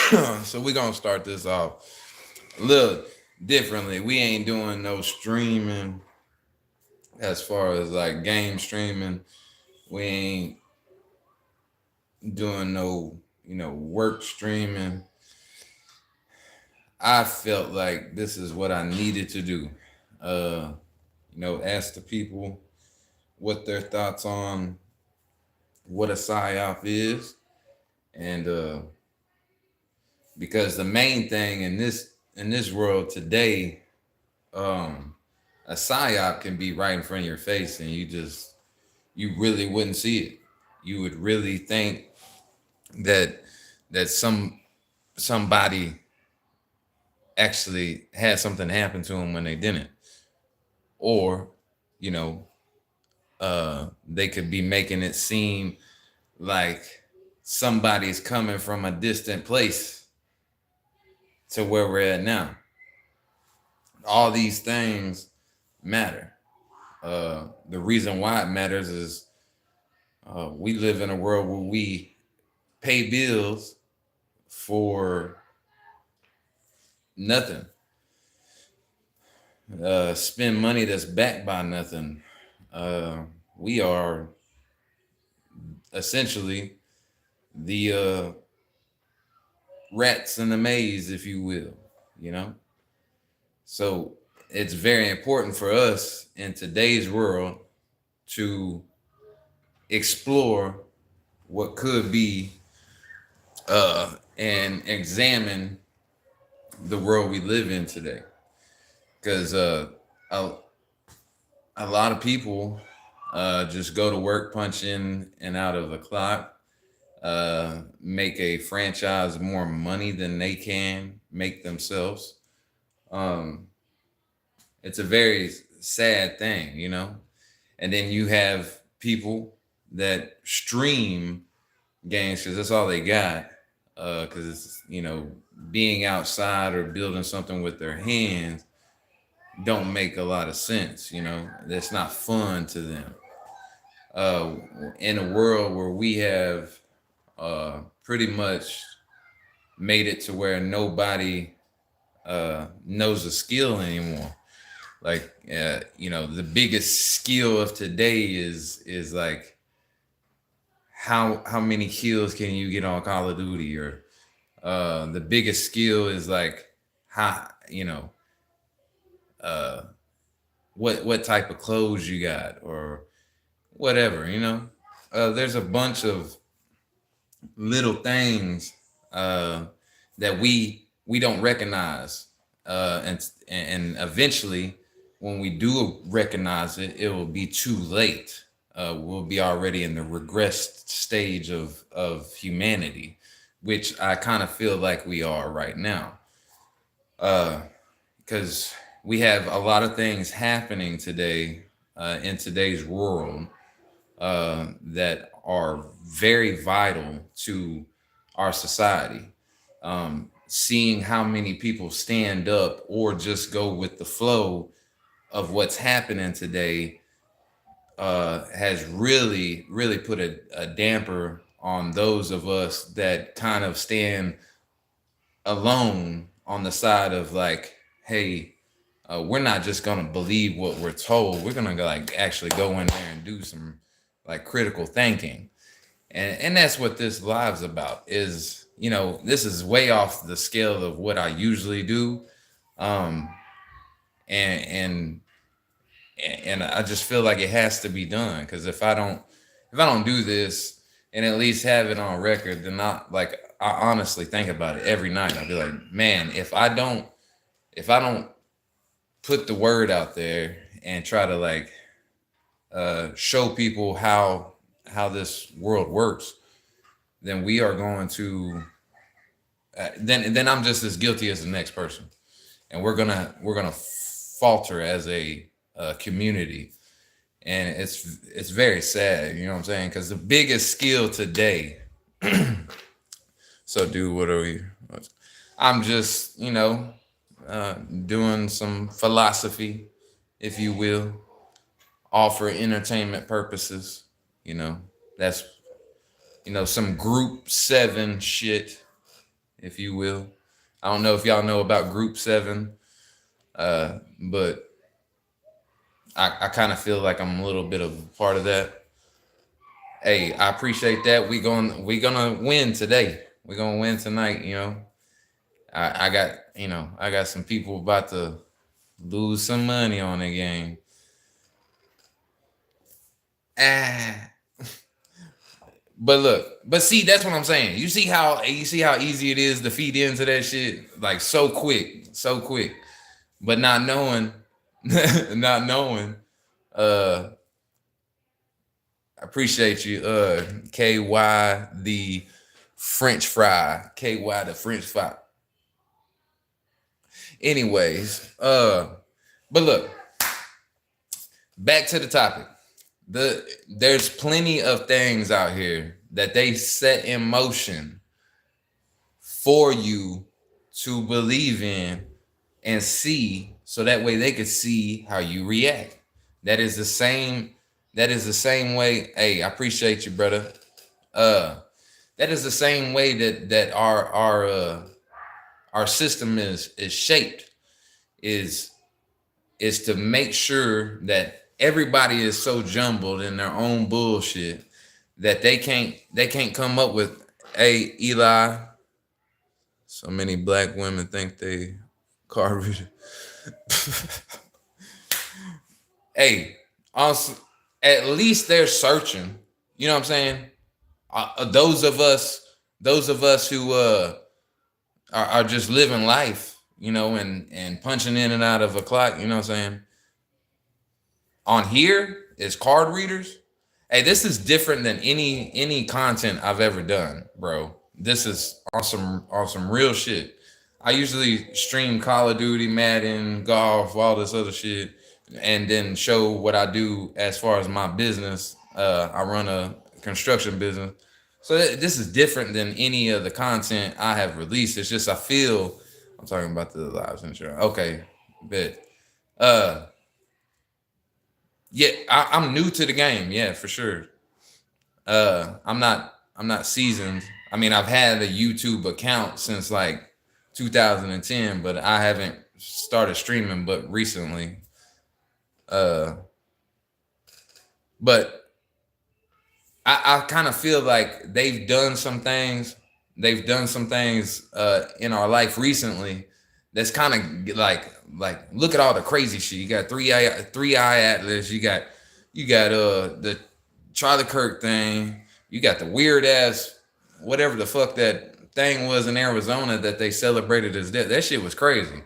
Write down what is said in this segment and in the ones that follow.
So we're gonna start this off a little differently. We ain't doing no streaming as far as like game streaming. We ain't doing no, work streaming. I felt like this is what I needed to do. Uh, ask the people what their thoughts on what a psyop is, and because the main thing in this world today, um, a psyop can be right in front of your face, and you really wouldn't see it. You would really think that somebody actually had something happen to them when they didn't, or you know, they could be making it seem like somebody's coming from a distant place to where we're at now. All these things matter. The reason why it matters is we live in a world where we pay bills for nothing, spend money that's backed by nothing. Uh, we are essentially the rats in the maze, if you will, you know? So it's very important for us in today's world to explore what could be and examine the world we live in today. Because a, a lot of people just go to work, punch in and out of the clock, make a franchise more money than they can make themselves. Um, it's a very sad thing, And then you have people that stream games because that's all they got. Because it's being outside or building something with their hands don't make a lot of sense. That's not fun to them. Uh, in a world where we have pretty much made it to where nobody knows a skill anymore. Like the biggest skill of today is like how many kills can you get on Call of Duty, or the biggest skill is like how uh what type of clothes you got, or whatever. There's a bunch of little things uh that we don't recognize, and eventually when we do recognize it, it will be too late. We'll be already in the regressed stage of humanity, which I kind of feel like we are right now, because we have a lot of things happening today, in today's world, that are very vital to our society. Seeing how many people stand up or just go with the flow of what's happening today has really, really put a damper on those of us that kind of stand alone on the side of like, hey, we're not just gonna believe what we're told. We're gonna like actually go in there and do some like critical thinking, and that's what this live's about. Is this is way off the scale of what I usually do, um, and and I just feel like it has to be done, because if I don't do this and at least have it on record, then I honestly think about it every night. I'll be like, man, if I don't put the word out there and try to like show people how this world works, then we are going to then I'm just as guilty as the next person, and we're gonna falter as a community, and it's very sad. You know what I'm saying? Because the biggest skill today. So, dude, what are we? I'm just doing some philosophy, if you will, all for entertainment purposes. That's some group 7 shit. if you will. I don't know if y'all know about Group 7, but I kind of feel like I'm a little bit of a part of that. Hey, I appreciate that. We gonna win today. We're gonna win tonight, you know. I got, I got some people about to lose some money on the game. Ah, but look, but see, that's what I'm saying. You see how easy it is to feed into that shit, like so quick, so quick. But not knowing, not knowing. I appreciate you, KY the French fry, KY the French fry. Anyways, but look, back to the topic. There's plenty of things out here that they set in motion for you to believe in and see, so that way they could see how you react. That is the same. That is the same way. Hey, I appreciate you, brother. Uh, that is the same way that our system is shaped. Is is to make sure that everybody is so jumbled in their own bullshit that they can't come up with, hey, Eli, so many black women think they car reader. Hey, also, at least they're searching. You know what I'm saying? Those of us who are just living life, and punching in and out of a clock. You know what I'm saying? On here is card readers. Hey, this is different than any content I've ever done, bro. This is awesome real shit. I usually stream Call of Duty, Madden, golf, all this other shit, and then show what I do as far as my business. I run a construction business, so this is different than any of the content I have released. It's just I feel I'm talking about the lives insurance. Okay, bet. Uh, yeah, I'm new to the game. Yeah, for sure. I'm not seasoned. I mean, I've had a YouTube account since like 2010, but I haven't started streaming but recently. Uh, but I kind of feel like they've done some things in our life recently that's kind of like look at all the crazy shit. You got three eye atlas, you got the Charlie Kirk thing, you got the weird ass whatever the fuck that thing was in Arizona that they celebrated his death. That shit was crazy.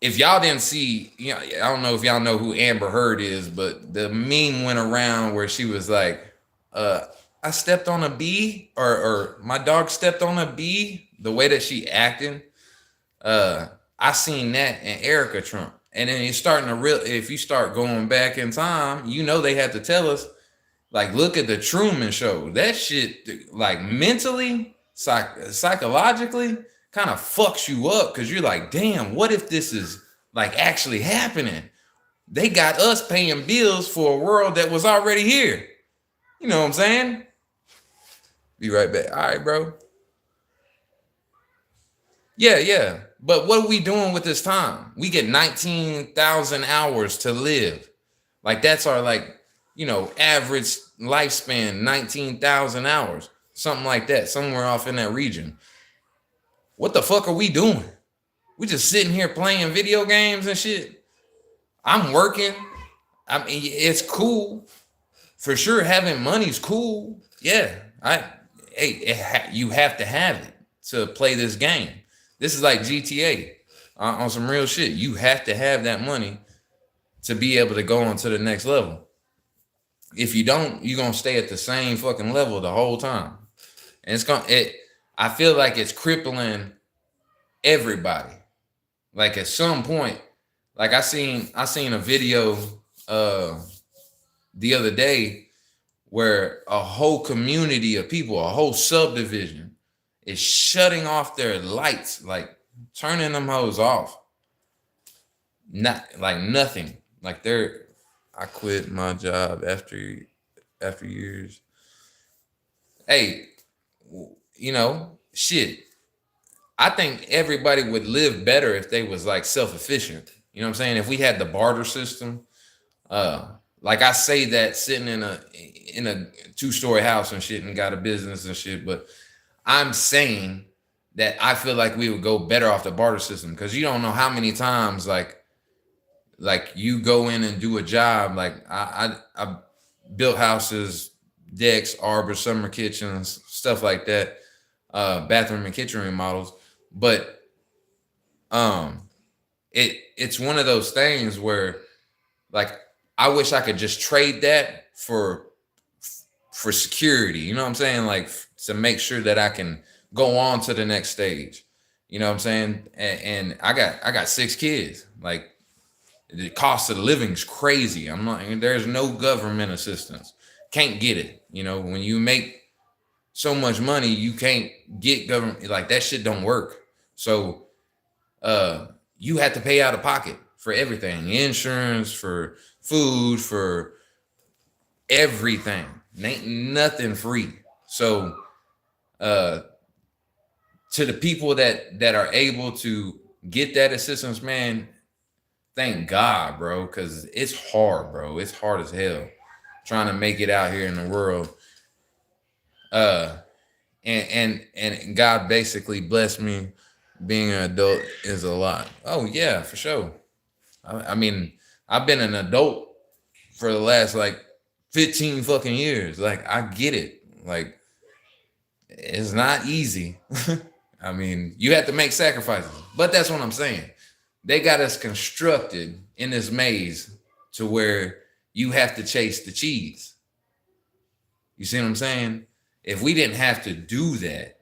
If y'all didn't see, I don't know if y'all know who Amber Heard is, but the meme went around where she was like, uh, I stepped on a bee, or my dog stepped on a bee, the way that she acting. Uh, I seen that in Erica Trump. And then you're starting to if you start going back in time, they had to tell us, like, look at the Truman Show. That shit, like, mentally, psychologically, kind of fucks you up, because you're like, damn, what if this is like actually happening? They got us paying bills for a world that was already here. You know what I'm saying? Be right back. All right, bro. Yeah, yeah. But what are we doing with this time? We get 19,000 hours to live. Like, that's our, like, average lifespan, 19,000 hours. Something like that, somewhere off in that region. What the fuck are we doing? We just sitting here playing video games and shit. I'm working. I mean, it's cool. For sure, having money's cool. Yeah. You have to have it to play this game. This is like GTA on some real shit. You have to have that money to be able to go on to the next level. If you don't, you're gonna stay at the same fucking level the whole time. And I feel like it's crippling everybody. Like, at some point, like I seen a video the other day where a whole community of people, a whole subdivision, is shutting off their lights, like turning them hoes off. Not like nothing. Like, I quit my job after years. Hey, shit. I think everybody would live better if they was like self-efficient. You know what I'm saying? If we had the barter system, uh, like I say that sitting in a two-story house and shit and got a business and shit, but I'm saying that I feel like we would go better off the barter system because you don't know how many times like you go in and do a job. Like I built houses, decks, arbors, summer kitchens, stuff like that, bathroom and kitchen remodels. But um, it's one of those things where like I wish I could just trade that for security. You know what I'm saying? Like to make sure that I can go on to the next stage. You know what I'm saying? And I got 6 kids. Like the cost of the living is crazy. I'm not. There's no government assistance. Can't get it. You know, when you make so much money, you can't get government. Like that shit don't work. So you have to pay out of pocket for everything, insurance, for food, for everything. Ain't nothing free. So to the people that are able to get that assistance, man, thank God, bro, because it's hard, bro. It's hard as hell trying to make it out here in the world. Uh, and God basically blessed me. Being an adult is a lot. Oh yeah, for sure. I mean, I've been an adult for the last like 15 fucking years. Like I get it. Like it's not easy. I mean, you have to make sacrifices, but that's what I'm saying. They got us constructed in this maze to where you have to chase the cheese. You see what I'm saying? If we didn't have to do that,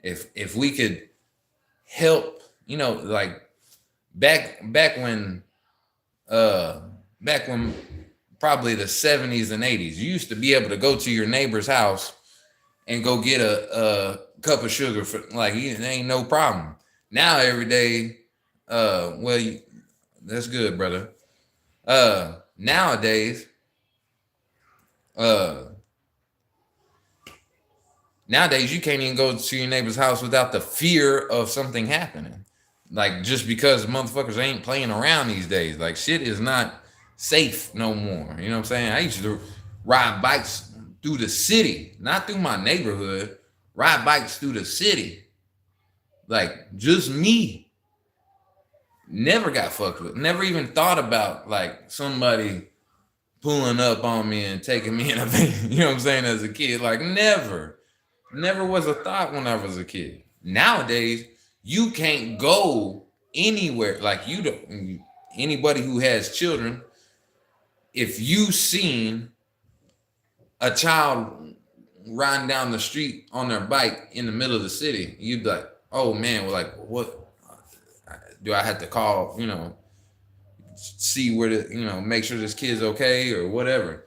if we could help, you know, like back when back when probably the 70s and 80s, you used to be able to go to your neighbor's house and go get a cup of sugar for like it ain't no problem. Now every day, well, that's good, brother. Nowadays, uh, nowadays you can't even go to your neighbor's house without the fear of something happening. Like just because motherfuckers ain't playing around these days. Like shit is not safe no more. You know what I'm saying? I used to ride bikes through the city, not through my neighborhood. Ride bikes through the city. Like just me. Never got fucked with. Never even thought about like somebody pulling up on me and taking me in a van. You know what I'm saying? As a kid, like never was a thought when I was a kid. Nowadays, you can't go anywhere. Like you don't. Anybody who has children, if you seen a child riding down the street on their bike in the middle of the city, you'd be like, "Oh man, well, like what do I have to call? You know, see where the make sure this kid's okay or whatever."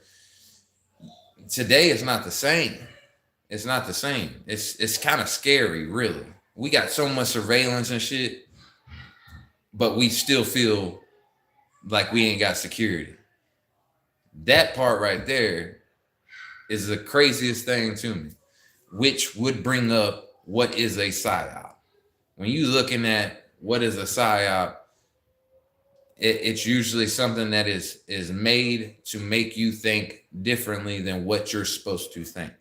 Today, it's not the same. It's not the same. It's kind of scary, really. We got so much surveillance and shit, but we still feel like we ain't got security. That part right there is the craziest thing to me, which would bring up what is a psyop. When you looking at what is a psyop, it's usually something that is made to make you think differently than what you're supposed to think.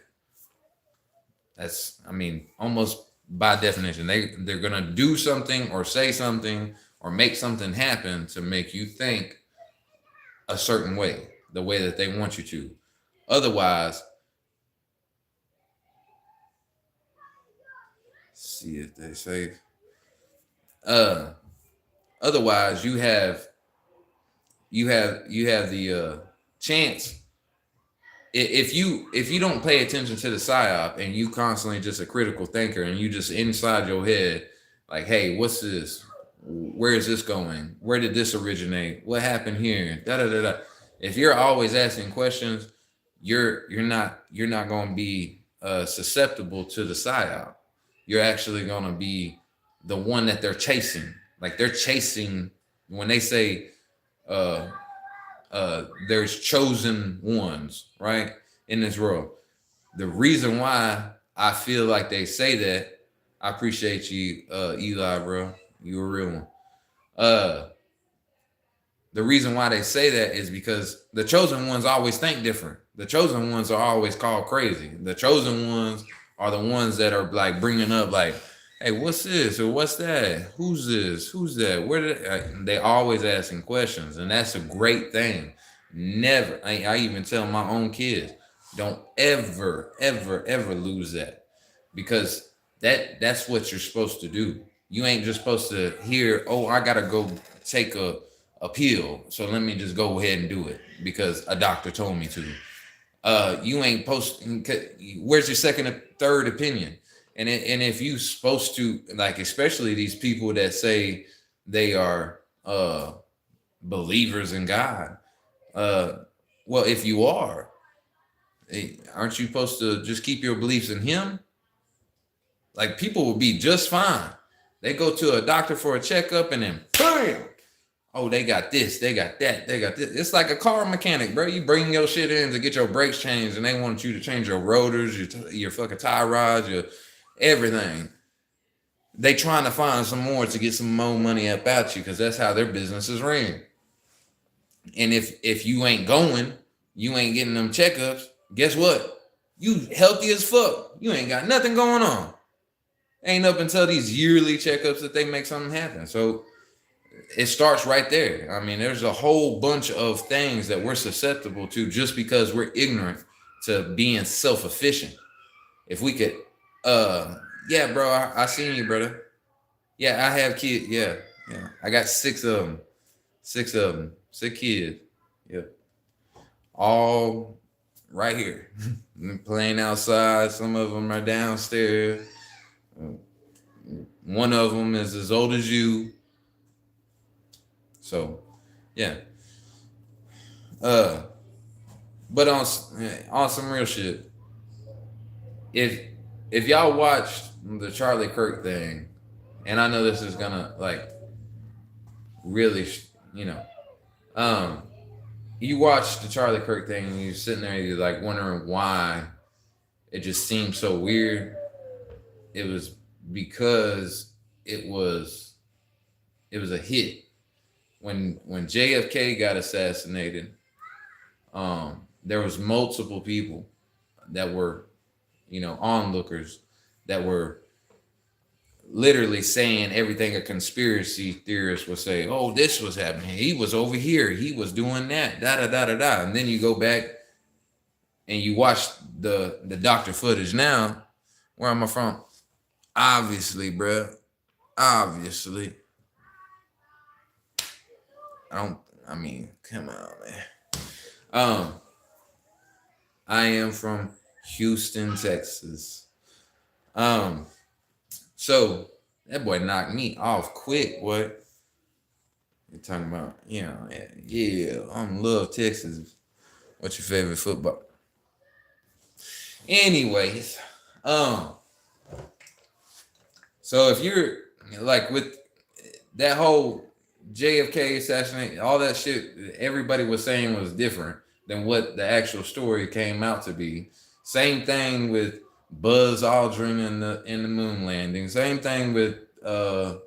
That's, I mean, almost by definition, they're gonna do something or say something or make something happen to make you think a certain way, the way that they want you to. Otherwise, see if they say, otherwise you have the chance. If you don't pay attention to the psyop and you constantly just a critical thinker and you just inside your head like, hey, what's this? Where is this going? Where did this originate? What happened here? Da da da da. If you're always asking questions, you're not going to be susceptible to the psyop. You're actually going to be the one that they're chasing. Like they're chasing when they say there's chosen ones, right, in this world. The reason why I feel like they say that I appreciate you, Eli, bro. You a real one. Uh, the reason why they say that is because the chosen ones always think different. The chosen ones are always called crazy. The chosen ones are the ones that are like bringing up like, hey, what's this or what's that? Who's this? Who's that? Where did they always asking questions, and that's a great thing. Never, I even tell my own kids, don't ever, ever, ever lose that, because that's what you're supposed to do. You ain't just supposed to hear, oh, I gotta go take a pill, so let me just go ahead and do it because a doctor told me to. You ain't posting. Where's your second or third opinion? And if you supposed to, like, especially these people that say they are believers in God. Uh, well, if you are, aren't you supposed to just keep your beliefs in Him? Like, people will be just fine. They go to a doctor for a checkup and then bam, oh, they got this, they got that, they got this. It's like a car mechanic, bro. You bring your shit in to get your brakes changed, and they want you to change your rotors, your fucking tie rods, your everything. They trying to find some more to get some more money up out you, because that's how their business is ran. And if you ain't going, you ain't getting them checkups, guess what? You healthy as fuck. You ain't got nothing going on. Ain't up until these yearly checkups that they make something happen. So it starts right there. I mean, there's a whole bunch of things that we're susceptible to just because we're ignorant to being self-efficient. If we could, yeah, bro, I seen you, brother. Yeah, I have kids. Yeah, yeah. I got six of them. Six kids. Yep. All right here. Playing outside. Some of them are downstairs. One of them is as old as you. So, yeah. But on some real shit, if y'all watched the Charlie Kirk thing, and I know this is gonna like really, you know, you watch the Charlie Kirk thing and you're sitting there, you're like wondering why it just seems so weird. It was because it was a hit. When JFK got assassinated, there was multiple people that were, onlookers that were literally saying everything a conspiracy theorist would say. Oh, this was happening. He was over here. He was doing that. Da da da da da. And then you go back and you watch the doctor footage now. Where am I from? Obviously, bro. Obviously. Come on, man. I am from Houston, Texas. So that boy knocked me off quick. What you talking about? Yeah, love Texas. What's your favorite football? Anyways, so if you're like with that whole JFK assassination, all that shit, everybody was saying was different than what the actual story came out to be. Same thing with Buzz Aldrin in the moon landing. Same thing with the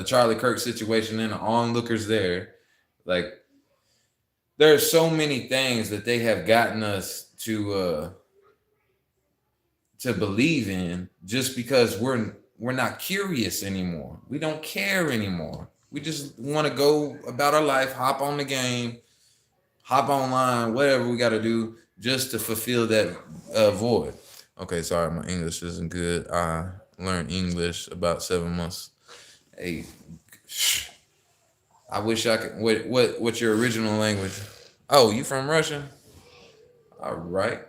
Charlie Kirk situation and the onlookers there. Like, there's so many things that they have gotten us to believe in just because we're not curious anymore. We don't care anymore. We just want to go about our life, hop on the game, hop online, whatever we got to do just to fulfill that void. Okay, sorry, my English isn't good. I learned English about 7 months. Hey, I wish I could. What's your original language? Oh, you from Russia? All right.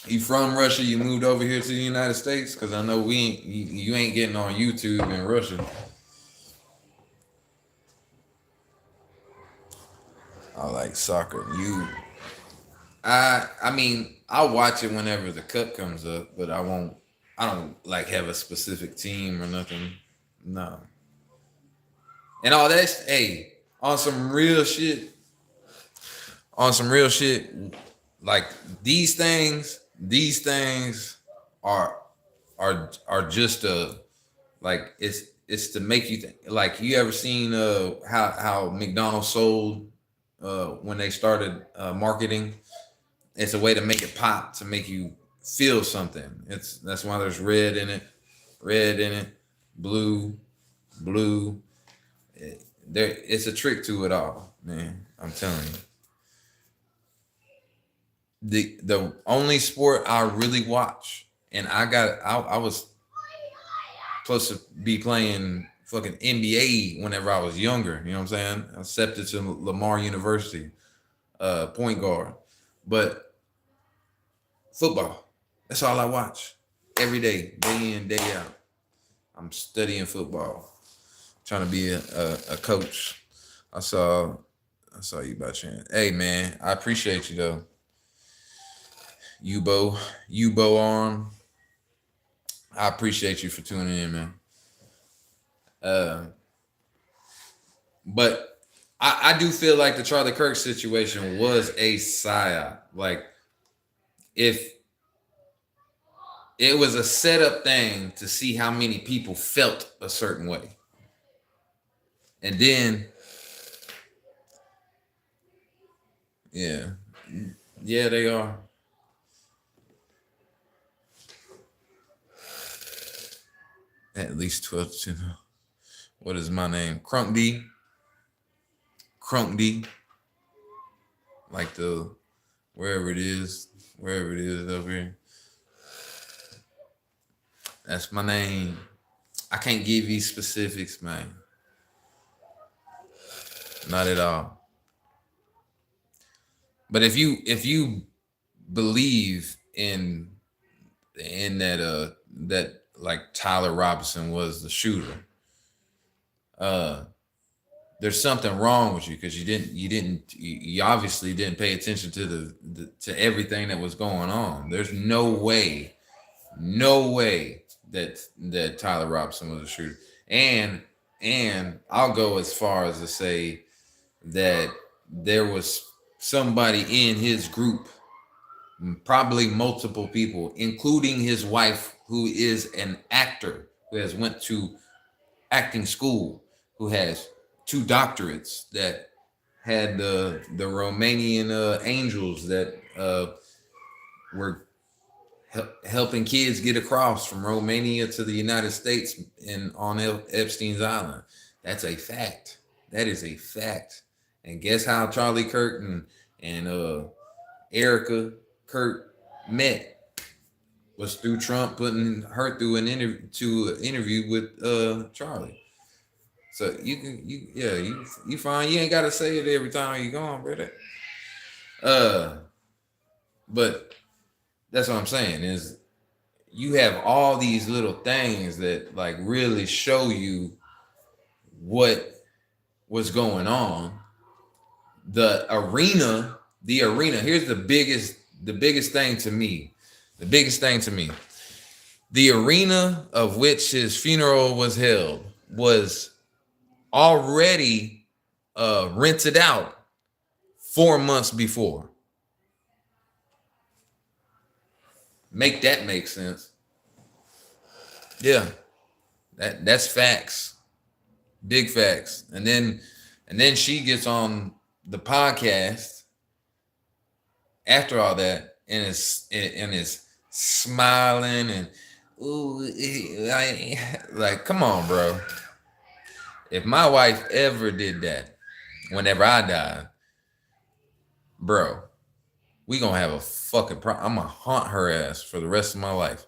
You from Russia? You moved over here to the United States? Because I know you ain't getting on YouTube in Russia. I like soccer. I'll watch it whenever the cup comes up, but I don't like have a specific team or nothing. No. And all that, hey, on some real shit, like these things are are just like it's to make you think. Like, you ever seen how McDonald's sold when they started marketing? It's a way to make it pop, to make you feel something. That's why there's red in it, blue, blue. There, it's a trick to it all, man. I'm telling you. The only sport I really watch, and I was supposed to be playing fucking NBA whenever I was younger. You know what I'm saying? I accepted to Lamar University, point guard, but football. That's all I watch every day in, day out. I'm studying football, trying to be a coach. I saw I saw you by chance. Hey man, I appreciate you though. Ubo arm. I appreciate you for tuning in, man. Uh, but I do feel like the Charlie Kirk situation was a psyop. Like, if it was a setup thing to see how many people felt a certain way, and then yeah, yeah, they are. At least 12 to, what is my name? Crunk D. Crunk D. Like the, wherever it is over here. That's my name. I can't give you specifics, man. Not at all. But if you believe in that like Tyler Robinson was the shooter, uh there's something wrong with you, because you obviously didn't pay attention to to everything that was going on. There's no way that Tyler Robinson was a shooter. And I'll go as far as to say that there was somebody in his group, probably multiple people, including his wife, who is an actor, who has went to acting school, who has 2 doctorates, that had the Romanian angels that were helping kids get across from Romania to the United States and on Epstein's Island. That's a fact. That is a fact. And guess how Charlie Kirk and Erica Kirk met? Was through Trump putting her through an interview with Charlie. So you fine. You ain't gotta say it every time you gone, brother. Uh, but that's what I'm saying is, you have all these little things that like really show you what was going on. The arena. Here's the biggest thing to me. The biggest thing to me. The arena of which his funeral was held was already rented out 4 months before. Make that make sense. Yeah. That's facts. Big facts. And then she gets on the podcast after all that, and is smiling and ooh, like, come on, bro. If my wife ever did that, whenever I die, bro, we gonna have a fucking problem. I'm gonna haunt her ass for the rest of my life,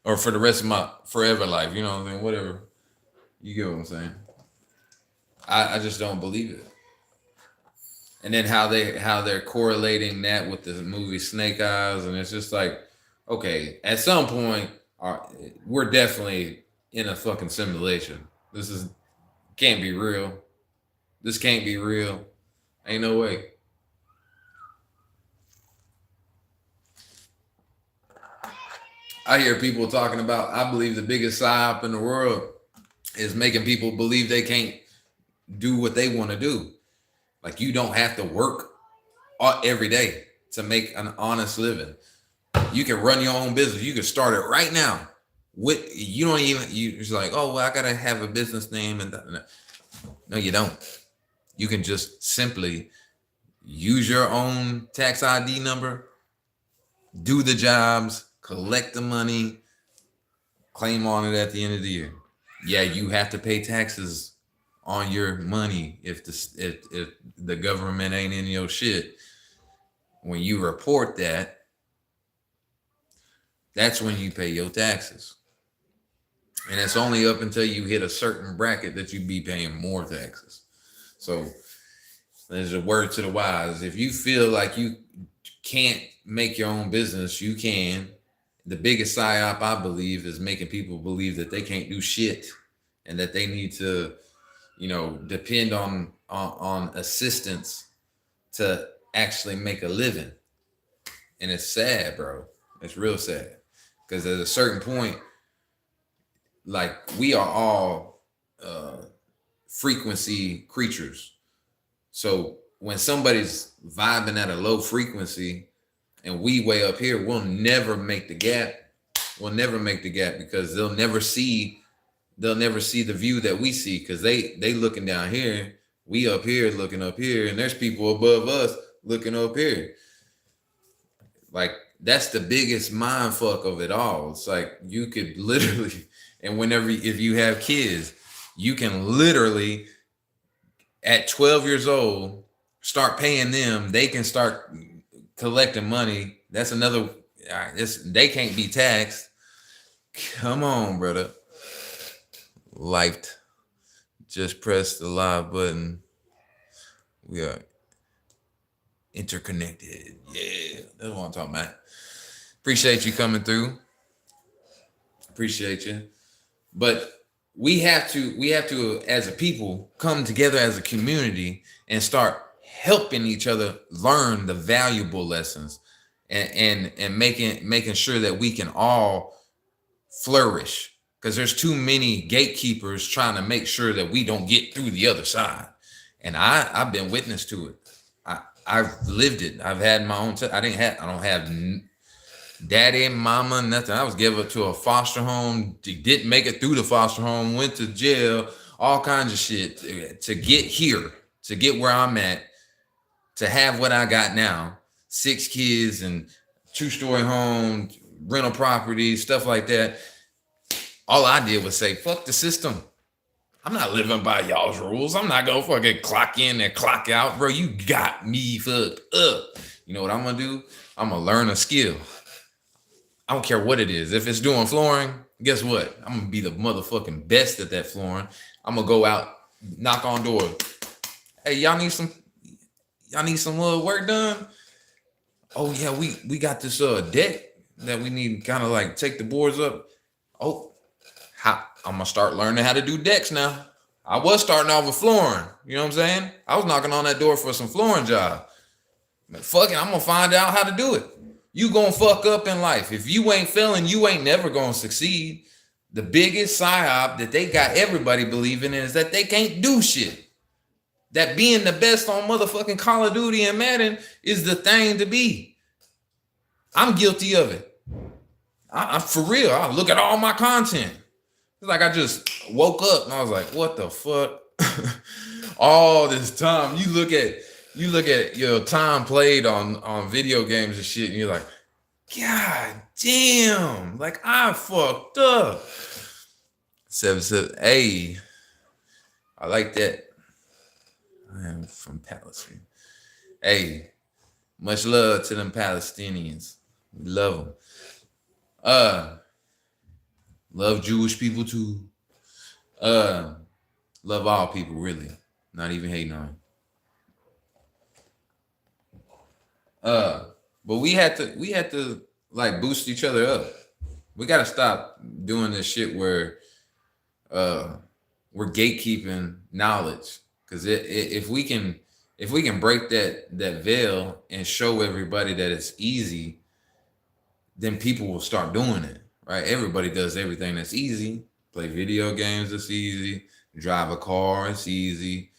or for the rest of my forever life. You know what I'm saying? Whatever. You get what I'm saying? I just don't believe it. And then how they're correlating that with the movie Snake Eyes, and it's just like, okay, at some point, we're definitely in a fucking simulation. Can't be real. This can't be real. Ain't no way. I hear people talking about, I believe the biggest psyop in the world is making people believe they can't do what they want to do. Like, you don't have to work every day to make an honest living. You can run your own business. You can start it right now. With you don't even you just like, oh well, I gotta have a business name and no, you don't. You can just simply use your own tax ID number, do the jobs, collect the money, claim on it at the end of the year. Yeah, you have to pay taxes on your money if the government ain't in your shit. When you report that, that's when you pay your taxes. And it's only up until you hit a certain bracket that you be paying more taxes. So there's a word to the wise. If you feel like you can't make your own business, you can. The biggest psyop, I believe, is making people believe that they can't do shit and that they need to, depend on assistance to actually make a living. And it's sad, bro. It's real sad. Because at a certain point, like, we are all frequency creatures. So when somebody's vibing at a low frequency and we way up here, we'll never make the gap. We'll never make the gap because they'll never see the view that we see, because they looking down here, we up here looking up here, and there's people above us looking up here. Like, that's the biggest mind fuck of it all. It's like you could literally, and if you have kids, you can literally at 12 years old start paying them. They can start collecting money. That's another. They can't be taxed. Come on, brother. Light. Just press the live button. We are interconnected. Yeah, that's what I'm talking about. Appreciate you coming through. Appreciate you. But we have to, as a people, come together as a community and start helping each other learn the valuable lessons and making sure that we can all flourish. Because there's too many gatekeepers trying to make sure that we don't get through the other side. And I've been witness to it. I've lived it. I've had my own. I don't have daddy, mama, nothing. I was given up to a foster home. Didn't make it through the foster home. Went to jail. All kinds of shit to get here, to get where I'm at, to have what I got now. 6 kids and 2-story home, rental property, stuff like that. All I did was say, fuck the system. I'm not living by y'all's rules. I'm not gonna fucking clock in and clock out. Bro, you got me fucked up. You know what I'm gonna do? I'm gonna learn a skill. I don't care what it is. If it's doing flooring, guess what? I'm gonna be the motherfucking best at that flooring. I'm gonna go out, knock on doors. Hey, y'all need some work done? Oh yeah, we got this deck that we need, kind of like take the boards up. Oh, I'm gonna start learning how to do decks now. I was starting off with flooring. You know what I'm saying? I was knocking on that door for some flooring job. But fuck it, I'm gonna find out how to do it. You gonna fuck up in life. If you ain't failing, you ain't never gonna succeed. The biggest psyop that they got everybody believing in is that they can't do shit. That being the best on motherfucking Call of Duty and Madden is the thing to be. I'm guilty of it. I'm for real. I look at all my content. It's like I just woke up and I was like, what the fuck? All this time. You look at your time played on video games and shit, and you're like, God damn, like I fucked up. 7-7. Hey, I like that. I am from Palestine. Hey, much love to them Palestinians. We love them. Love Jewish people too. Love all people, really. Not even hating on them. But we had to like boost each other up. We gotta stop doing this shit where we're gatekeeping knowledge. Because if we can break that veil and show everybody that it's easy, then people will start doing it. Right? Everybody does everything that's easy. Play video games, it's easy. Drive a car, it's easy.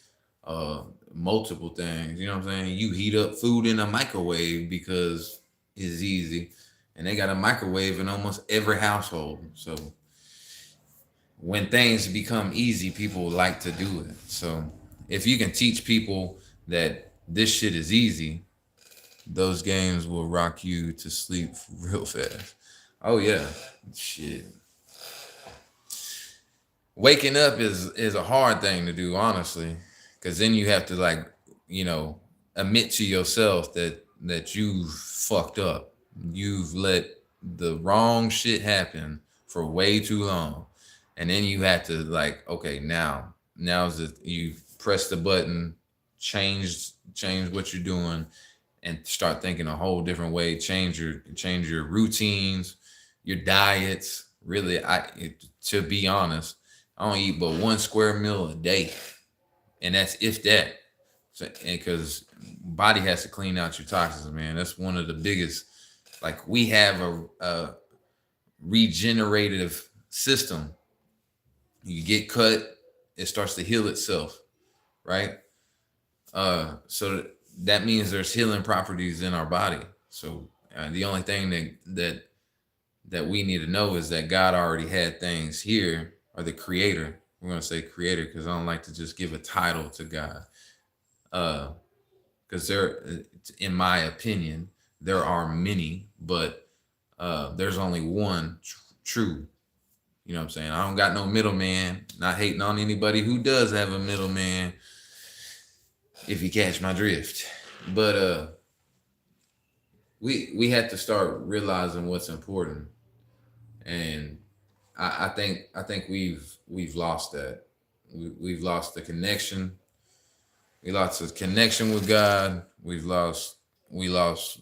multiple things. You know what I'm saying? You heat up food in a microwave because it's easy, and they got a microwave in almost every household. So when things become easy, people like to do it. So if you can teach people that this shit is easy, those games will rock you to sleep real fast. Oh yeah, shit. Waking up is a hard thing to do, honestly, because then you have to like, you know, admit to yourself that you've fucked up. You've let the wrong shit happen for way too long, and then you have to like, okay, now's the you press the button, change what you're doing, and start thinking a whole different way. Change your routines, your diets. Really, to be honest, I don't eat but one square meal a day, and that's if that. So, and because body has to clean out your toxins, man. That's one of the biggest. Like we have a regenerative system. You get cut, it starts to heal itself, right? So that means there's healing properties in our body. So the only thing that we need to know is that God already had things here, or the creator. We're going to say creator because I don't like to just give a title to God. Because in my opinion, there are many, but there's only one true. You know what I'm saying? I don't got no middleman. Not hating on anybody who does have a middleman, if you catch my drift. But we have to start realizing what's important, and I think we've lost that. We've lost the connection. We lost the connection with God. We lost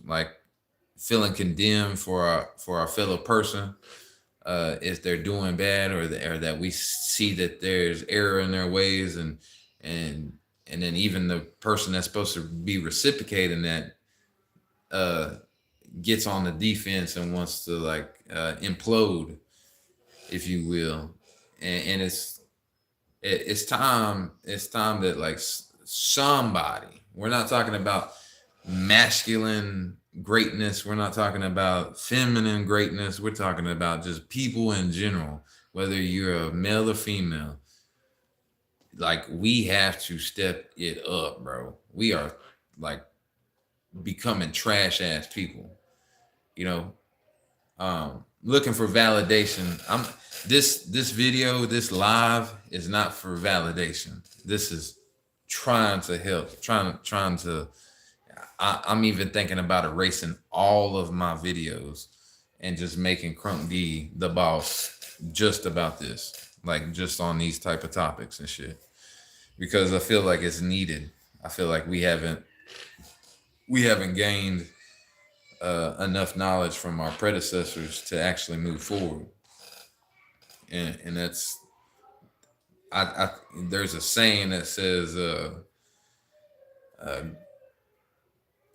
like feeling condemned for our fellow person if they're doing bad, or that we see that there's error in their ways, and then even the person that's supposed to be reciprocating that gets on the defense and wants to like implode, if you will. And it's time that like somebody, we're not talking about masculine greatness, we're not talking about feminine greatness, we're talking about just people in general, whether you're a male or female. Like we have to step it up, bro. We are like becoming trash ass people, you know. Looking for validation. This video, this live is not for validation. This is trying to help, trying to I'm even thinking about erasing all of my videos and just making Crunk D the boss just about this, like just on these type of topics and shit, because I feel like it's needed. I feel like we haven't gained enough knowledge from our predecessors to actually move forward, and that's I there's a saying that says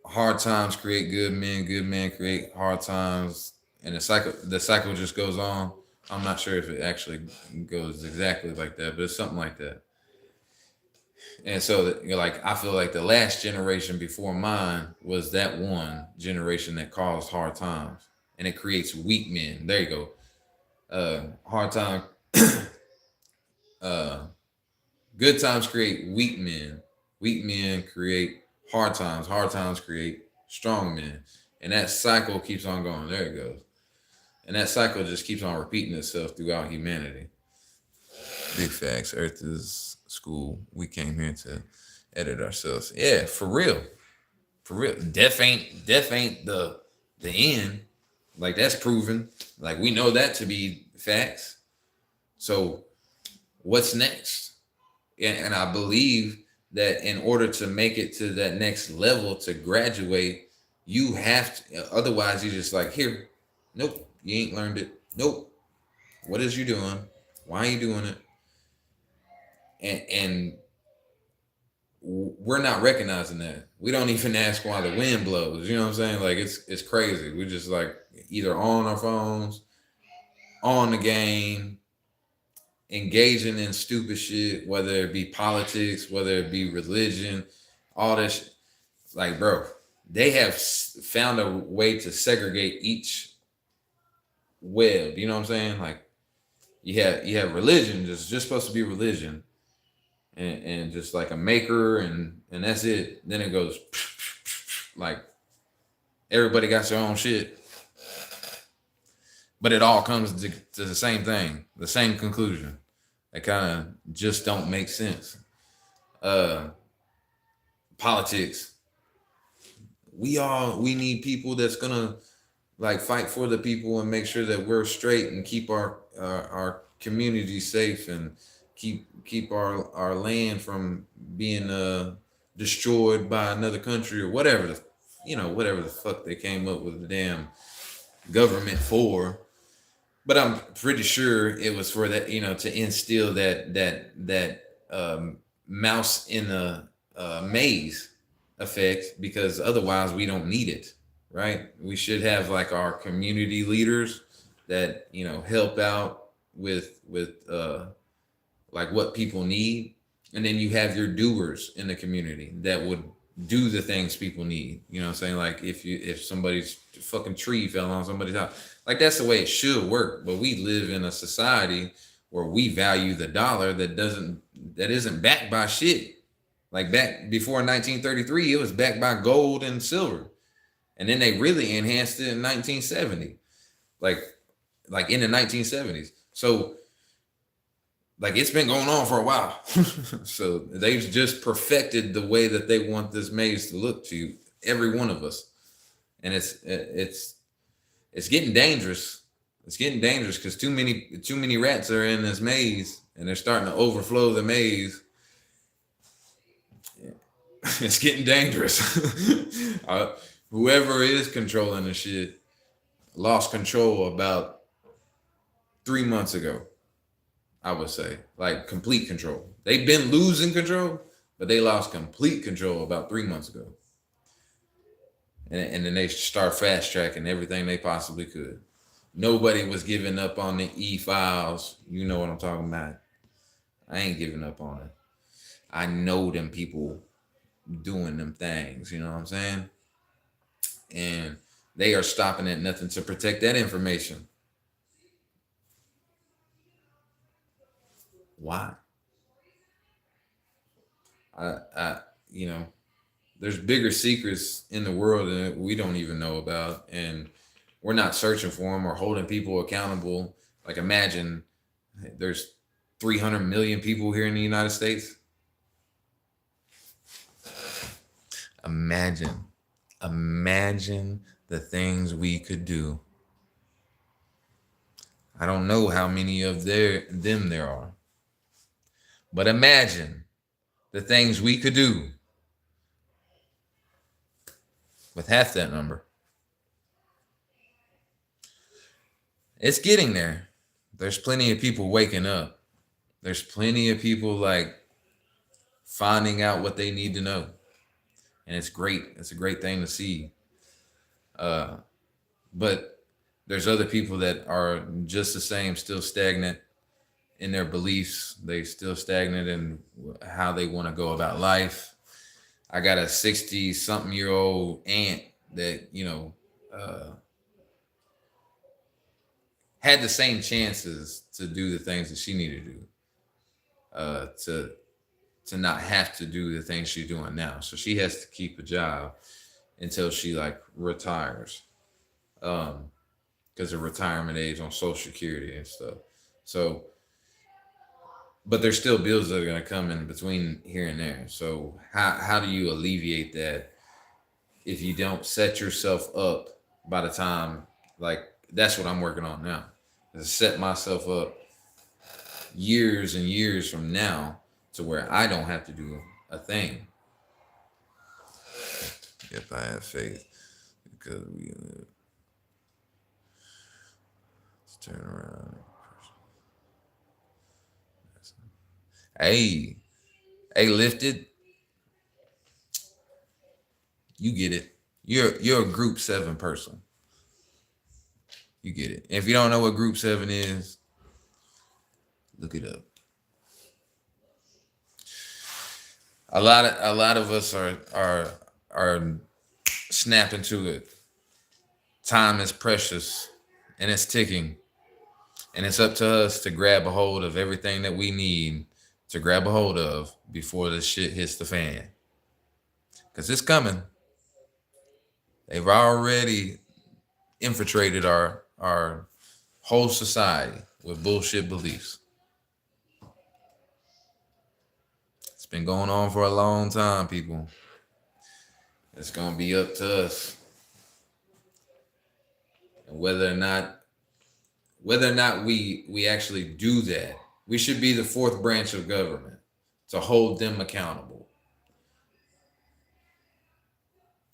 hard times create good men create hard times, and the cycle just goes on. I'm not sure if it actually goes exactly like that, but it's something like that. And so like I feel like the last generation before mine was that one generation that caused hard times, and it creates weak men. There you go. Hard time good times create weak men. Weak men create hard times. Hard times create strong men. And that cycle keeps on going. There it goes. And that cycle just keeps on repeating itself throughout humanity. Big facts. Earth is school. We came here to edit ourselves. Yeah, for real. For real. Death ain't the end. Like that's proven. Like we know that to be facts. So what's next? And I believe that in order to make it to that next level, to graduate, you have to, otherwise you just like, here, nope, you ain't learned it. Nope. What is you doing? Why are you doing it? And we're not recognizing that. We don't even ask why the wind blows. You know what I'm saying? Like it's crazy. We're just like either on our phones, on the game, engaging in stupid shit, whether it be politics, whether it be religion. all this. Like, bro, they have found a way to segregate each web. You know what I'm saying? Like, you have religion, just supposed to be religion, and just like a maker, and that's it. Then it goes like everybody got their own shit, but it all comes to the same thing, the same conclusion. That kind of just don't make sense. Uh, Politics. We need people that's gonna like fight for the people and make sure that we're straight and keep our community safe and keep our land from being destroyed by another country or whatever whatever the fuck they came up with the damn government for. But I'm pretty sure it was for that, to instill that mouse in a maze effect, because otherwise we don't need it, right? We should have like our community leaders that help out with like what people need, and then you have your doers in the community that would do the things people need. You know what I'm saying? Like if somebody's fucking tree fell on somebody's house, like that's the way it should work. But we live in a society where we value the dollar that isn't backed by shit. Like back before 1933, it was backed by gold and silver, and then they really enhanced it in 1970, like in the 1970s. So like it's been going on for a while. So they've just perfected the way that they want this maze to look to every one of us, and it's getting dangerous. It's getting dangerous because too many rats are in this maze, and they're starting to overflow the maze. It's getting dangerous. Whoever is controlling the shit lost control about 3 months ago, I would say. Like complete control. They've been losing control, but they lost complete control about 3 months ago. And then they start fast tracking everything they possibly could. Nobody was giving up on the e-files. You know what I'm talking about. I ain't giving up on it. I know them people doing them things, you know what I'm saying? And they are stopping at nothing to protect that information. Why? There's bigger secrets in the world that we don't even know about, and we're not searching for them or holding people accountable. Like imagine there's 300 million people here in the United States. Imagine the things we could do. I don't know how many of them there are, but imagine the things we could do with half that number. It's getting there. There's plenty of people waking up. There's plenty of people like finding out what they need to know. And it's great. It's a great thing to see. But there's other people that are just the same, still stagnant in their beliefs. They still stagnant in how they want to go about life. I got a 60-something-year-old aunt that, had the same chances to do the things that she needed to do, to not have to do the things she's doing now. So she has to keep a job until she like retires, because of retirement age on Social Security and stuff. So, but there's still bills that are going to come in between here and there. So how do you alleviate that if you don't set yourself up by the time, like that's what I'm working on now, is set myself up years and years from now to where I don't have to do a thing. If I have faith, because we live. Let's turn around. Hey, lifted. You get it. You're a group 7 person. You get it. If you don't know what group 7 is, look it up. A lot of us are snapping to it. Time is precious and it's ticking. And it's up to us to grab a hold of everything that we need to grab a hold of before the shit hits the fan. Because it's coming. They've already infiltrated our whole society with bullshit beliefs. It's been going on for a long time, people. It's gonna be up to us. And whether or not we actually do that, we should be the fourth branch of government to hold them accountable.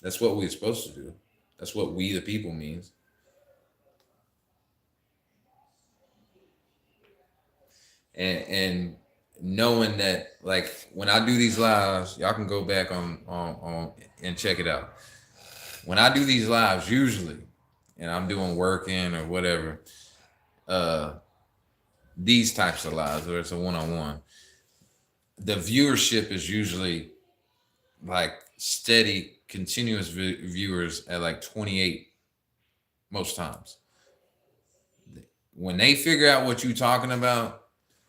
That's what we're supposed to do. That's what we the people means. And knowing that, like, when I do these lives, y'all can go back on and check it out. When I do these lives, usually, and I'm doing working or whatever, uh, these types of lives, where it's a one-on-one, the viewership is usually like steady, continuous viewers at like 28 most times. When they figure out what you're talking about,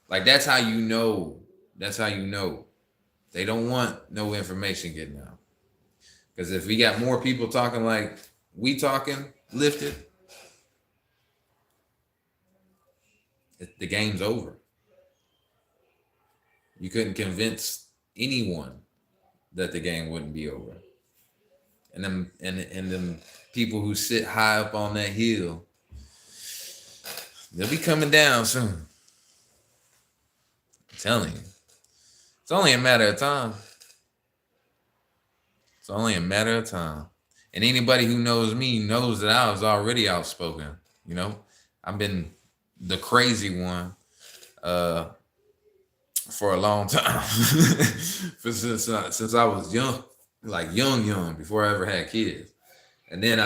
like, that's how you know. That's how you know they don't want no information getting out. Because if we got more people talking like we talking, lifted, the game's over. You couldn't convince anyone that the game wouldn't be over. And them people who sit high up on that hill, they'll be coming down soon. I'm telling you. It's only a matter of time. It's only a matter of time. And anybody who knows me knows that I was already outspoken. You know, I've been the crazy one for a long time. since I was young, like young, before I ever had kids. And then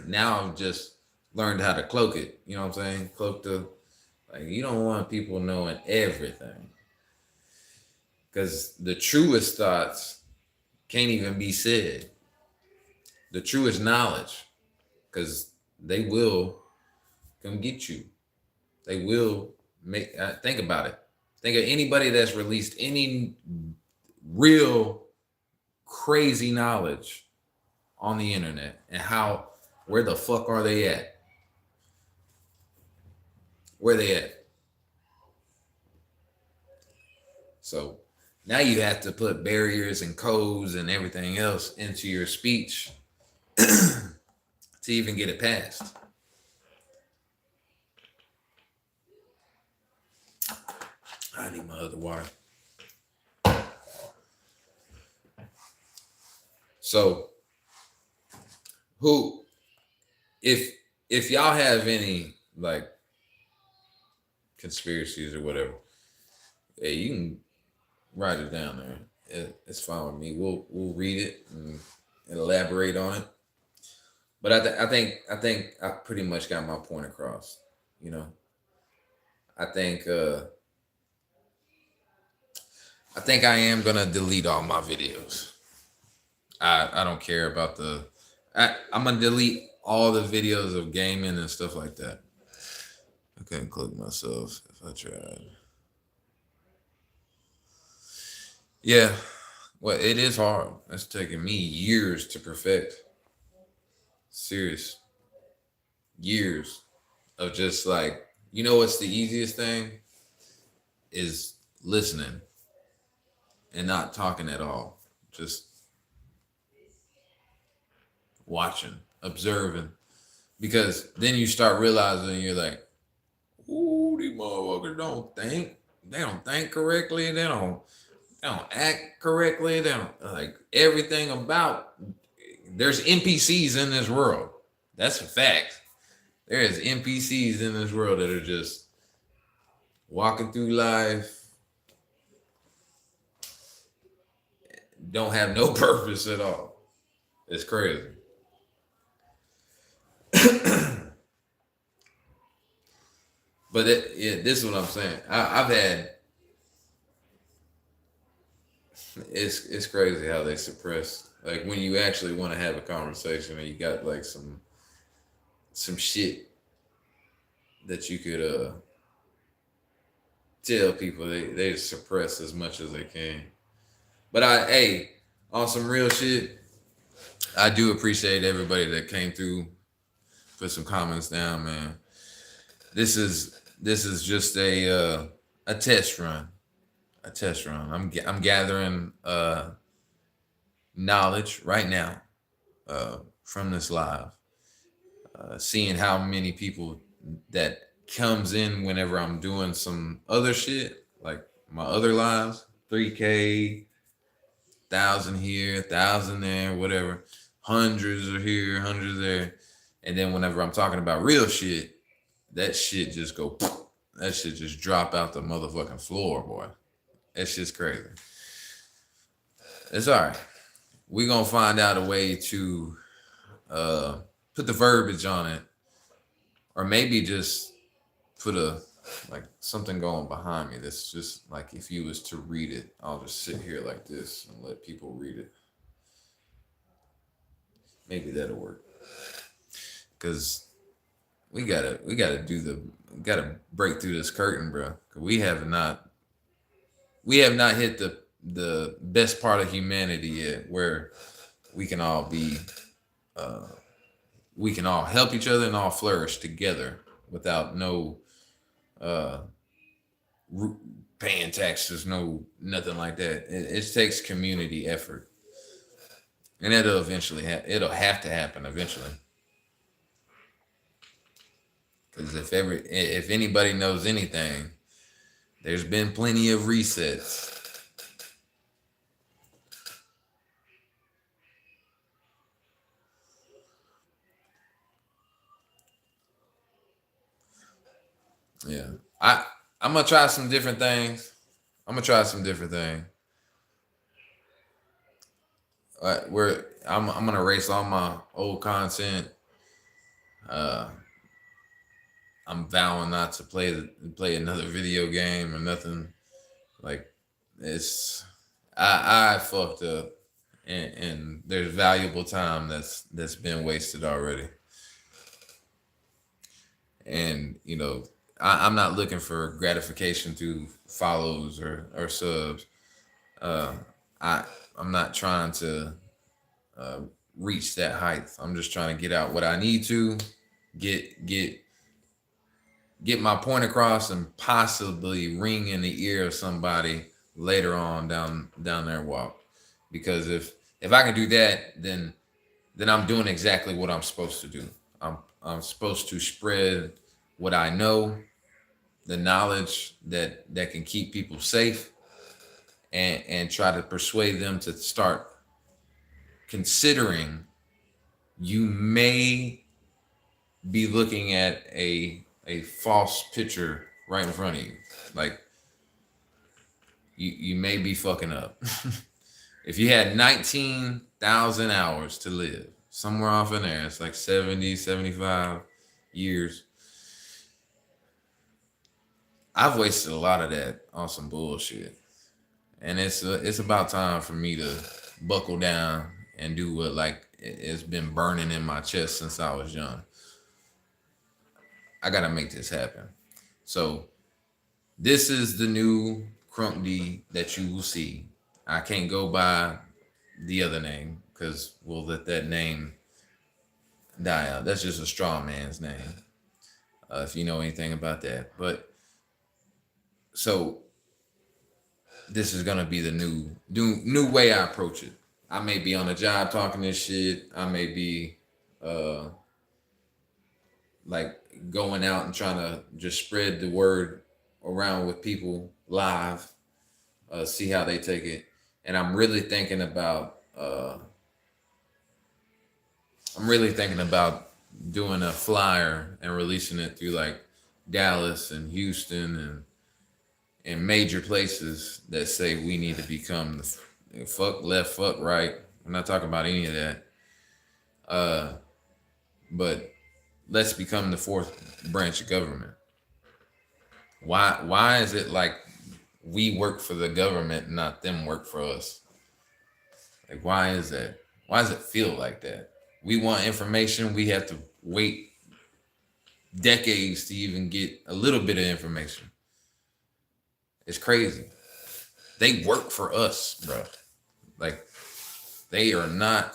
now I've just learned how to cloak it. You know what I'm saying? Cloak like, you don't want people knowing everything. Because the truest thoughts can't even be said. The truest knowledge, because they will come get you. They will make. Think about it. Think of anybody that's released any real crazy knowledge on the internet, and where the fuck are they at? Where they at? So now you have to put barriers and codes and everything else into your speech to even get it passed. I need my other water. So, if y'all have any like conspiracies or whatever, hey, you can write it down there. It's fine with me. We'll read it and elaborate on it. But I think I pretty much got my point across. You know, I think I am gonna delete all my videos. I don't care about I'm gonna delete all the videos of gaming and stuff like that. I couldn't click myself if I tried. Yeah, well, it is hard. It's taken me years to perfect. Serious years of just like, what's the easiest thing is listening and not talking at all. Just watching, observing. Because then you start realizing, you're like, ooh, these motherfuckers don't think. They don't think correctly. They don't act correctly. They don't, like, everything about. There's NPCs in this world. That's a fact. There is NPCs in this world that are just walking through life, don't have no purpose at all. It's crazy. But this is what I'm saying. I've had It's crazy how they suppress, like, when you actually want to have a conversation and you got like some shit that you could tell people, they suppress as much as they can. But hey, on some real shit, I do appreciate everybody that came through, put some comments down, man. This is just a test run, a test run. I'm gathering knowledge right now from this live, seeing how many people that comes in whenever I'm doing some other shit, like my other lives, 3K, 1,000 here, 1,000 there, whatever. Hundreds are here, hundreds there. And then whenever I'm talking about real shit, that shit just go, that shit just drop out the motherfucking floor, boy. That shit's crazy. It's all right. We're going to find out a way to put the verbiage on it, or maybe just put like something going behind me that's just like, if you was to read it, I'll just sit here like this and let people read it. Maybe that'll work. Cause we gotta break through this curtain, bro. Cause we have not hit the best part of humanity yet, where we can all be we can all help each other and all flourish together without no paying taxes, no nothing like that. It takes community effort, and it'll eventually it'll have to happen eventually. Because if anybody knows anything, there's been plenty of resets. Yeah, I'm gonna try some different things. I'm gonna try some different things. I'm gonna erase all my old content. Uh, I'm vowing not to play another video game or nothing. Like, it's I fucked up, and there's valuable time that's been wasted already. And I'm not looking for gratification through follows or subs. Uh, I I'm not trying to uh, reach that height. I'm just trying to get out what I need to get get my point across, and possibly ring in the ear of somebody later on down their walk. Because if I can do that, then I'm doing exactly what I'm supposed to do. I'm supposed to spread what I know, the knowledge that can keep people safe, and try to persuade them to start considering you may be looking at a false picture right in front of you. Like, you may be fucking up. If you had 19,000 hours to live, somewhere off in there, it's like 70, 75 years. I've wasted a lot of that on some bullshit. And it's about time for me to buckle down and do what, like, it's been burning in my chest since I was young. I gotta make this happen. So this is the new Crunk D that you will see. I can't go by the other name because we'll let that name die out. That's just a straw man's name, if you know anything about that. But so this is gonna be the new way I approach it. I may be on the job talking this shit. I may be like going out and trying to just spread the word around with people live, see how they take it. And I'm really thinking about doing a flyer and releasing it through like Dallas and Houston and major places that say we need to become the fuck left, fuck right. I'm not talking about any of that. But let's become the fourth branch of government. Why is it like we work for the government, not them work for us? Like, why is that? Why does it feel like that? We want information. We have to wait decades to even get a little bit of information. It's crazy. They work for us, bro. Like, they are not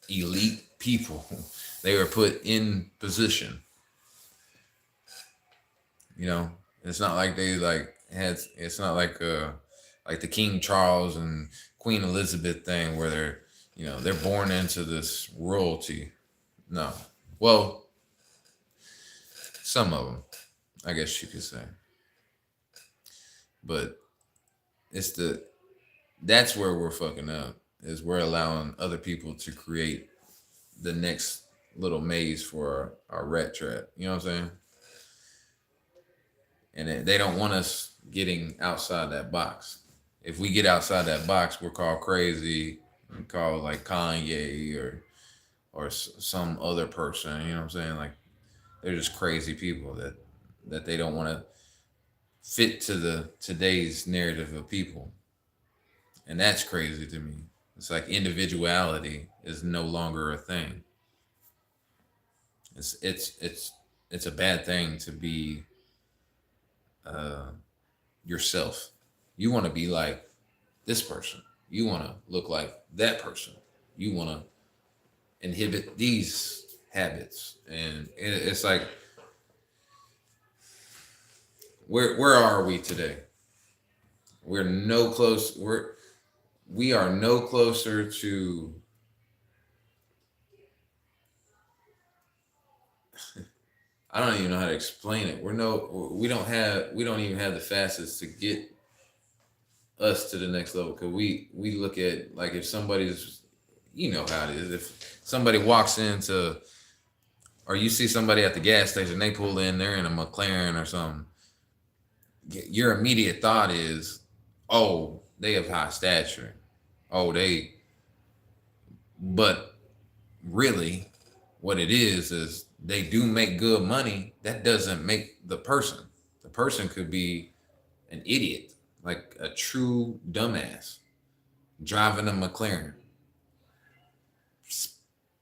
elite people. They were put in position. You know, it's not like they like had. It's not like the King Charles and Queen Elizabeth thing where they're born into this royalty. No, well, some of them, I guess you could say, but it's that's where we're fucking up. Is we're allowing other people to create the next little maze for our rat trap. You know what I'm saying? And they don't want us getting outside that box. If we get outside that box, we're called crazy. We're called like Kanye or some other person. You know what I'm saying? Like, they're just crazy people that they don't want to fit to the today's narrative of people, and that's crazy to me. It's like individuality is no longer a thing. It's a bad thing to be uh, yourself. You want to be like this person. You want to look like that person. You want to inhibit these habits, and it's like, where are we today? We're no close. We are no closer to. I don't even know how to explain it. We don't even have the fastest to get us to the next level, because we look at, like, if somebody's, you know how it is, if somebody walks into, or you see somebody at the gas station, they pull in, they're in a McLaren or something, your immediate thought is, oh, they have high stature, oh, but really what it is they do make good money. That doesn't make the person could be an idiot, like a true dumbass driving a McLaren.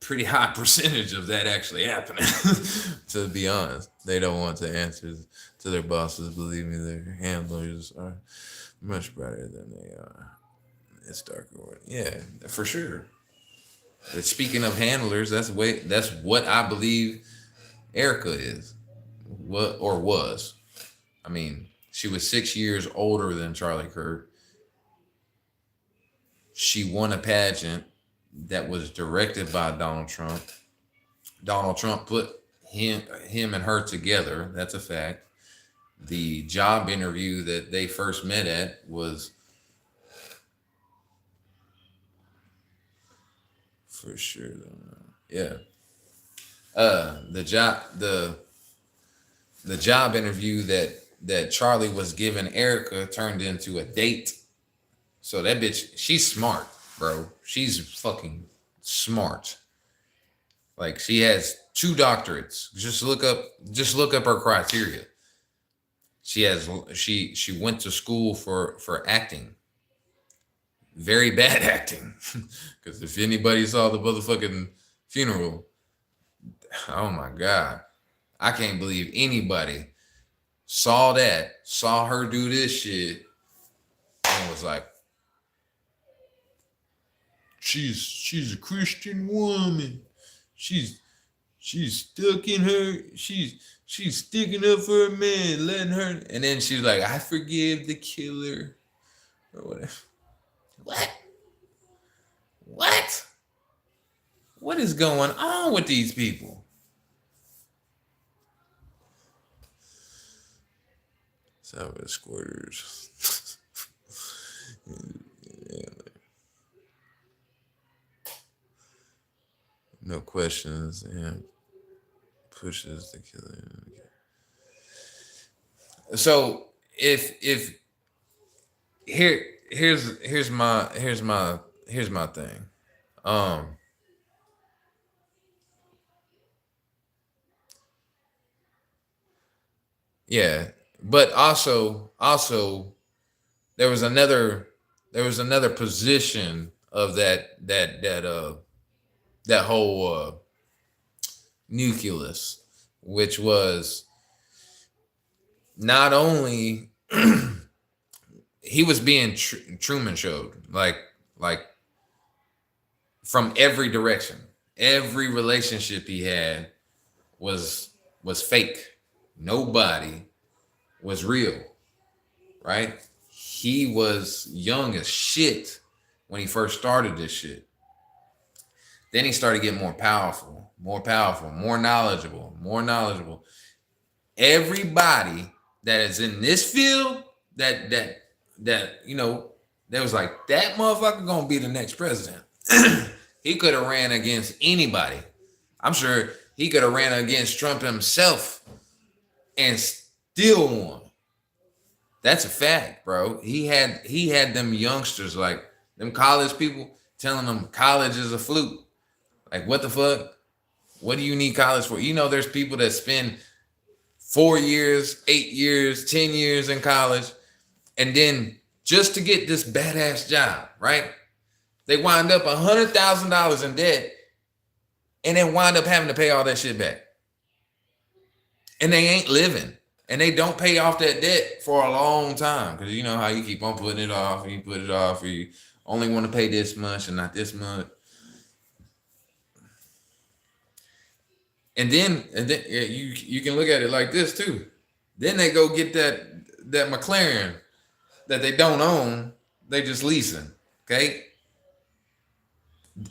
Pretty high percentage of that actually happening. To be honest, they don't want to answer to their bosses. Believe me, their handlers are much brighter than they are. It's darker. Yeah, for sure. But speaking of handlers, that's what I believe Erica is. What, or was. I mean, she was 6 years older than Charlie Kirk. She won a pageant that was directed by Donald Trump. Donald Trump put him and her together. That's a fact. The job interview that they first met at was, for sure, yeah. The job interview that Charlie was giving Erica turned into a date. So that bitch, she's smart, bro. She's fucking smart. Like, she has 2 doctorates. Just look up her criteria. She went to school for acting. Very bad acting. Because if anybody saw the motherfucking funeral, oh my God. I can't believe anybody saw her do this shit, and was like, she's a Christian woman. She's stuck in her. She's sticking up for a man, letting her. And then she's like, I forgive the killer, or whatever. What? What is going on with these people? Salvage squirters. Yeah. No questions, and pushes the killer. So if here's my thing. Yeah, but also there was another position of that whole nucleus, which was not only he was being Truman showed, like from every direction. Every relationship he had was fake. Nobody was real, right? He was young as shit when he first started this shit. Then he started getting more powerful, more knowledgeable. Everybody that is in this field that that was like, that motherfucker gonna be the next president. He could have ran against anybody. I'm sure he could have ran against Trump himself and still won. That's a fact, bro. He had them youngsters, like them college people, telling them college is a fluke. Like, what the fuck? What do you need college for? There's people that spend 4 years, 8 years, 10 years in college, and then just to get this badass job, right? They wind up $100,000 in debt, and then wind up having to pay all that shit back. And they ain't living. And they don't pay off that debt for a long time. Because you know how you keep on putting it off, and you put it off, or you only want to pay this much and not this much. And then you can look at it like this too. Then they go get that McLaren that they don't own, they just leasing. Okay.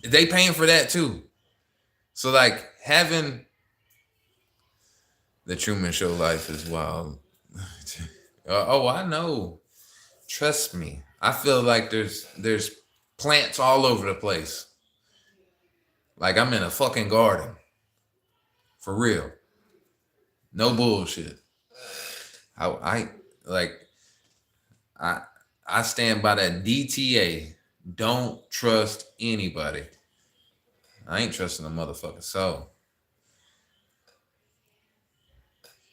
They paying for that too. So like having the Truman Show life is wild. Oh, I know. Trust me. I feel like there's plants all over the place. Like I'm in a fucking garden. For real. No bullshit. I stand by that DTA. Don't trust anybody. I ain't trusting a motherfucking soul.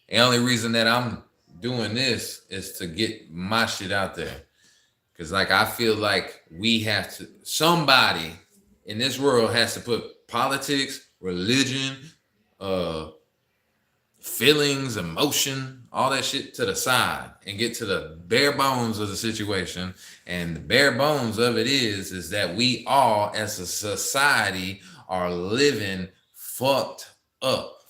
The only reason that I'm doing this is to get my shit out there. Because like I feel like somebody in this world has to put politics, religion, feelings, emotion, all that shit to the side and get to the bare bones of the situation. And the bare bones of it is that we all as a society are living fucked up.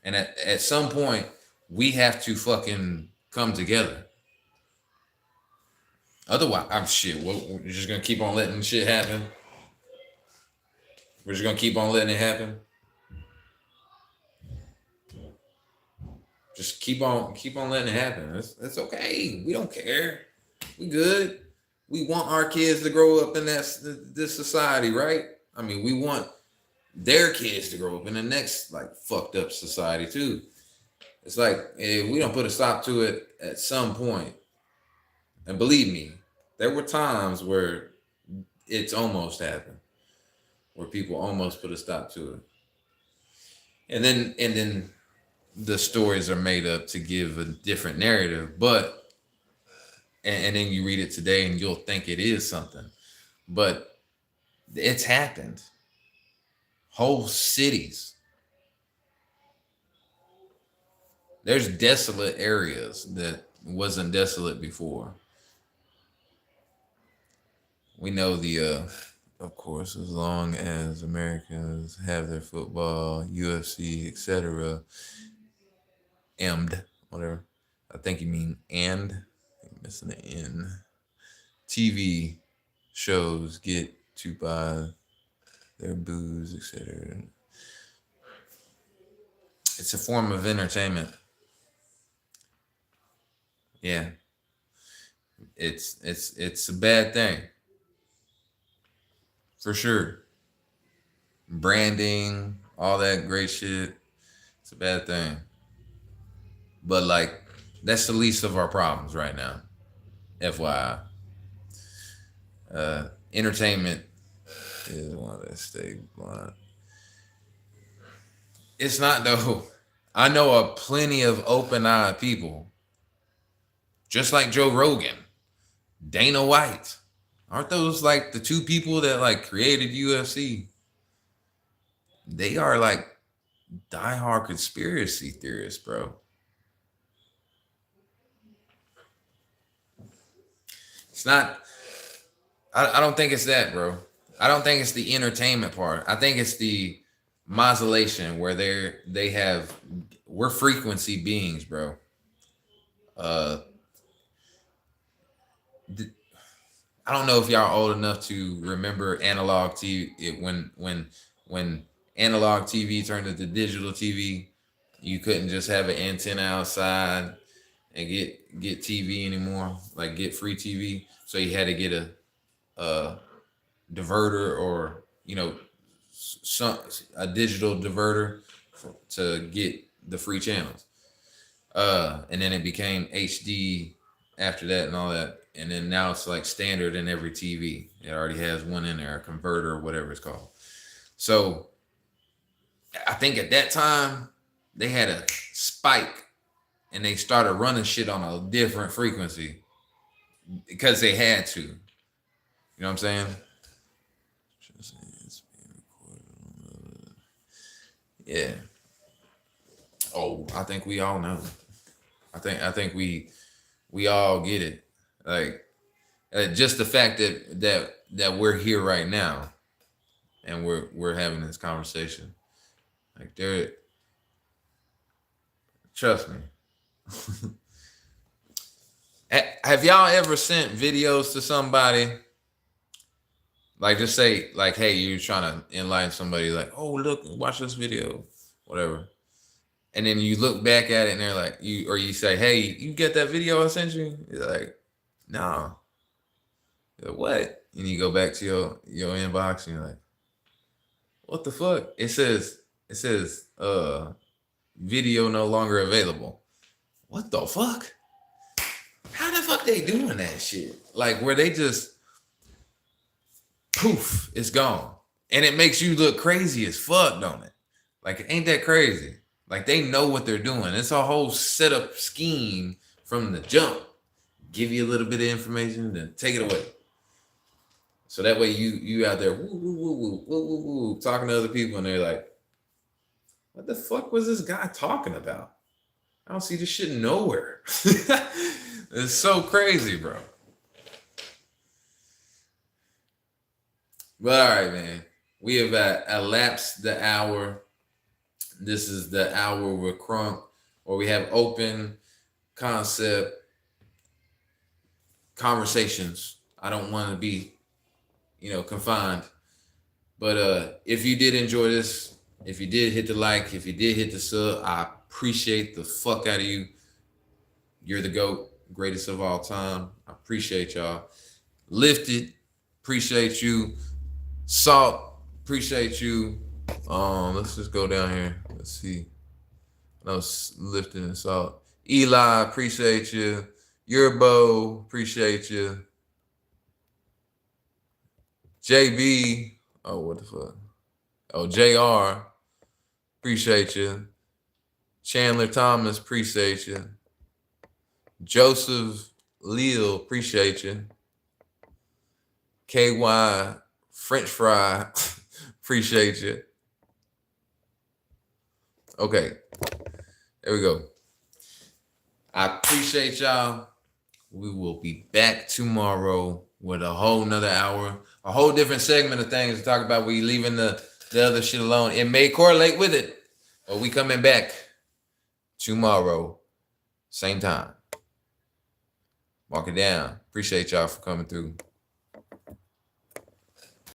And at some point we have to fucking come together. Otherwise, we're just gonna keep on letting shit happen. We're just gonna keep on letting it happen. Just keep on letting it happen. It's okay. We don't care. We good. We want our kids to grow up in this society, right? I mean, we want their kids to grow up in the next like fucked up society too. It's like if we don't put a stop to it at some point, and believe me, there were times where it's almost happened, where people almost put a stop to it, and then the stories are made up to give a different narrative, but and then you read it today and you'll think it is something, but it's happened. Whole cities. There's desolate areas that wasn't desolate before. We know of course, as long as Americans have their football, UFC, etc., whatever. I think you mean I'm missing the N. TV shows get to buy their booze, etc. It's a form of entertainment. Yeah. It's a bad thing. For sure. Branding, all that great shit. It's a bad thing. But like, that's the least of our problems right now. FYI. Entertainment is one that stay blunt. It's not though. I know a plenty of open-eyed people, just like Joe Rogan, Dana White, Aren't those like the two people that like created UFC? They are like diehard conspiracy theorists, bro. It's not. I don't think it's that, bro. I don't think it's the entertainment part. I think it's the modulation where they have. We're frequency beings, bro. Uh, I don't know if y'all old enough to remember analog TV when analog TV turned into digital TV. You couldn't just have an antenna outside and get TV anymore, like get free TV. So you had to get a diverter or some a digital diverter to get the free channels. And then it became HD after that and all that. And then now it's like standard in every TV. It already has one in there, a converter or whatever it's called. So I think at that time they had a spike and they started running shit on a different frequency because they had to. You know what I'm saying? Yeah. Oh, I think we all know. I think we all get it. Like just the fact that we're here right now and we're having this conversation. Like there, trust me. Have y'all ever sent videos to somebody? Like just say like, hey, you're trying to enlighten somebody, like, oh look, watch this video, whatever. And then you look back at it and they're like, you say, hey, you get that video I sent you? You're like, no. You're like, what? And you go back to your inbox and you're like, what the fuck? It says video no longer available. What the fuck? How the fuck they doing that shit? Like where they just poof, it's gone. And it makes you look crazy as fuck, don't it? Like, ain't that crazy? Like they know what they're doing. It's a whole setup scheme from the jump. Give you a little bit of information, then take it away. So that way you out there woo, woo, woo, woo, woo, woo, woo, talking to other people, and they're like, what the fuck was this guy talking about? I don't see this shit nowhere. It's so crazy, bro. But all right, man. We have elapsed the hour. This is the hour with Crunk, where we have open concept conversations. I don't want to be, confined. But if you did enjoy this, if you did hit the like, if you did hit the sub, I appreciate the fuck out of you. You're the GOAT, greatest of all time. I appreciate y'all. Lifted, appreciate you. Salt, appreciate you. Let's just go down here. Let's see. No, Lifted and Salt. Eli, appreciate you. Yerbo, appreciate you. JB, oh, what the fuck? Oh, JR, appreciate you. Chandler Thomas, appreciate you. Joseph Leal, appreciate you. KY French Fry, appreciate you. Okay, there we go. I appreciate y'all. We will be back tomorrow with a whole nother hour, a whole different segment of things to talk about. We leaving the other shit alone. It may correlate with it, but we coming back tomorrow, same time. Mark it down. Appreciate y'all for coming through.